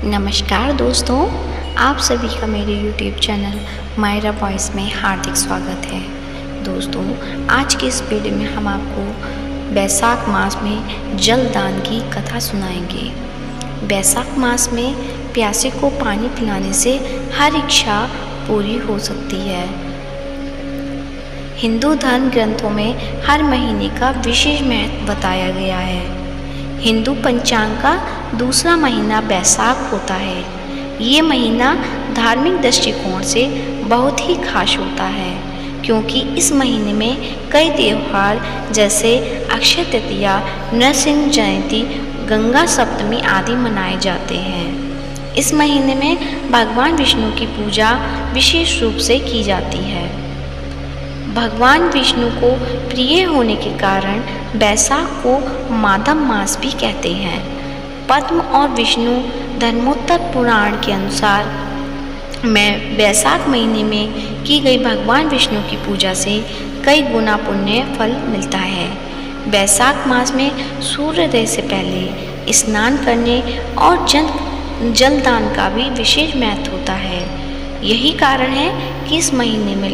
नमस्कार दोस्तों, आप सभी का मेरे YouTube चैनल मायरा वॉइस में हार्दिक स्वागत है। दोस्तों, आज के इस वीडियो में हम आपको बैसाख मास में जलदान की कथा सुनाएंगे। बैसाख मास में प्यासे को पानी पिलाने से हर इच्छा पूरी हो सकती है। हिंदू धर्म ग्रंथों में हर महीने का विशेष महत्व बताया गया है। हिंदू पंचांग का दूसरा महीना बैसाख होता है। ये महीना धार्मिक दृष्टिकोण से बहुत ही खास होता है, क्योंकि इस महीने में कई त्योहार जैसे अक्षय तृतीया, नरसिंह जयंती, गंगा सप्तमी आदि मनाए जाते हैं। इस महीने में भगवान विष्णु की पूजा विशेष रूप से की जाती है। भगवान विष्णु को प्रिय होने के कारण बैसाख को माधव मास भी कहते हैं। पद्म और विष्णु धर्मोत्तर पुराण के अनुसार में बैसाख महीने में की गई भगवान विष्णु की पूजा से कई गुना पुण्य फल मिलता है। बैसाख मास में सूर्योदय से पहले स्नान करने और जलदान का भी विशेष महत्व होता है। यही कारण है कि इस महीने में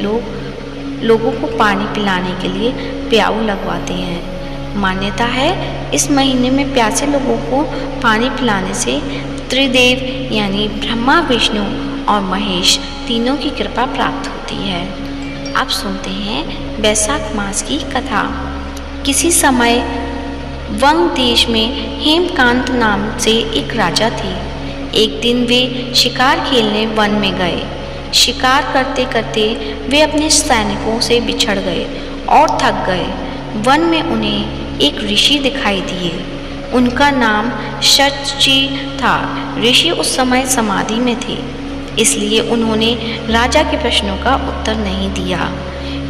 लोगों को पानी पिलाने के लिए प्याऊ लगवाते हैं। मान्यता है इस महीने में प्यासे लोगों को पानी पिलाने से त्रिदेव यानी ब्रह्मा, विष्णु और महेश तीनों की कृपा प्राप्त होती है। अब सुनते हैं बैसाख मास की कथा। किसी समय वंग देश में हेमकांत नाम से एक राजा थे। एक दिन वे शिकार खेलने वन में गए। शिकार करते करते वे अपने सैनिकों से बिछड़ गए और थक गए। वन में उन्हें एक ऋषि दिखाई दिए। उनका नाम शची था। ऋषि उस समय समाधि में थे, इसलिए उन्होंने राजा के प्रश्नों का उत्तर नहीं दिया।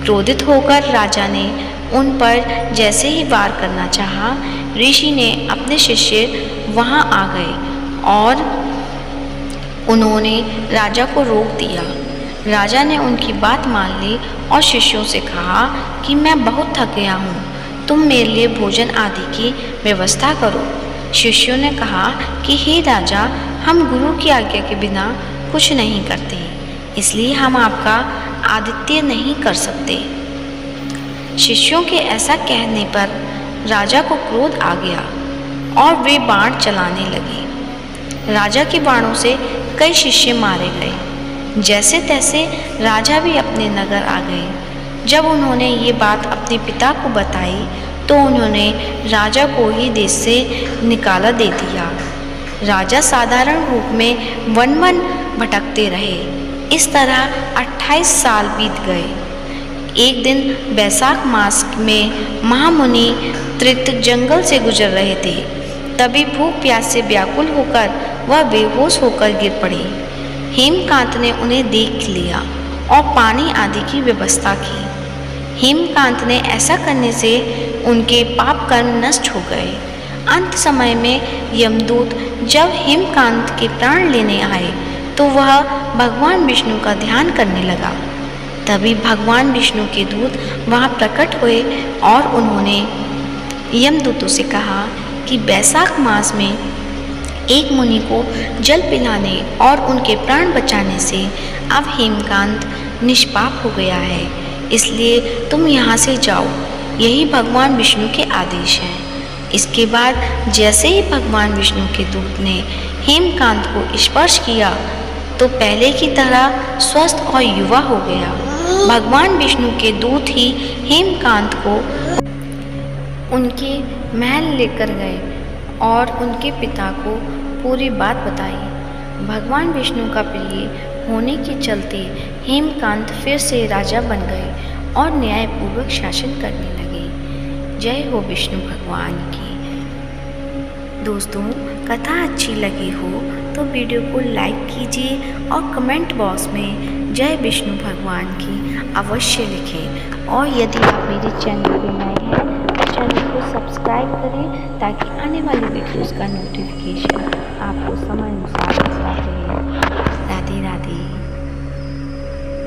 क्रोधित होकर राजा ने उन पर जैसे ही वार करना चाहा, ऋषि ने अपने शिष्य वहां आ गए और उन्होंने राजा को रोक दिया। राजा ने उनकी बात मान ली और शिष्यों से कहा कि मैं बहुत थक गया हूँ, तुम मेरे लिए भोजन आदि की व्यवस्था करो। शिष्यों ने कहा कि हे राजा, हम गुरु की आज्ञा के बिना कुछ नहीं करते, इसलिए हम आपका आतिथ्य नहीं कर सकते। शिष्यों के ऐसा कहने पर राजा को क्रोध आ गया और वे बाण चलाने लगे। राजा के बाणों से कई शिष्य मारे गए। जैसे तैसे राजा भी अपने नगर आ गए। जब उन्होंने ये बात अपने पिता को बताई तो उन्होंने राजा को ही देश से निकाला दे दिया। राजा साधारण रूप में वन वन भटकते रहे। इस तरह 28 साल बीत गए। एक दिन बैसाख मास में महामुनि त्रित जंगल से गुजर रहे थे। तभी भूख प्यास से व्याकुल होकर वह बेहोश होकर गिर पड़े। हेमकांत ने उन्हें देख लिया और पानी आदि की व्यवस्था की। हेमकांत ने ऐसा करने से उनके पाप कर्म नष्ट हो गए। अंत समय में यमदूत जब हेमकांत के प्राण लेने आए तो वह भगवान विष्णु का ध्यान करने लगा। तभी भगवान विष्णु के दूत वहां प्रकट हुए और उन्होंने यमदूतों से कहा कि बैसाख मास में एक मुनि को जल पिलाने और उनके प्राण बचाने से अब हेमकांत निष्पाप हो गया है, इसलिए तुम यहाँ से जाओ। यही भगवान विष्णु के आदेश हैं। इसके बाद जैसे ही भगवान विष्णु के दूत ने हेमकांत को स्पर्श किया तो पहले की तरह स्वस्थ और युवा हो गया। भगवान विष्णु के दूत ही हेमकांत को उनके महल लेकर गए और उनके पिता को पूरी बात बताई। भगवान विष्णु का प्रिय होने के चलते हेमकांत फिर से राजा बन गए और न्यायपूर्वक शासन करने लगे। जय हो विष्णु भगवान की। दोस्तों, कथा अच्छी लगी हो तो वीडियो को लाइक कीजिए और कमेंट बॉक्स में जय विष्णु भगवान की अवश्य लिखें। और यदि आप मेरे चैनल पर नए हैं तो चैनल को सब्सक्राइब करें ताकि आने वाली वीडियोज़ का नोटिफिकेशन आपको समय अनुसार मिलता रहे।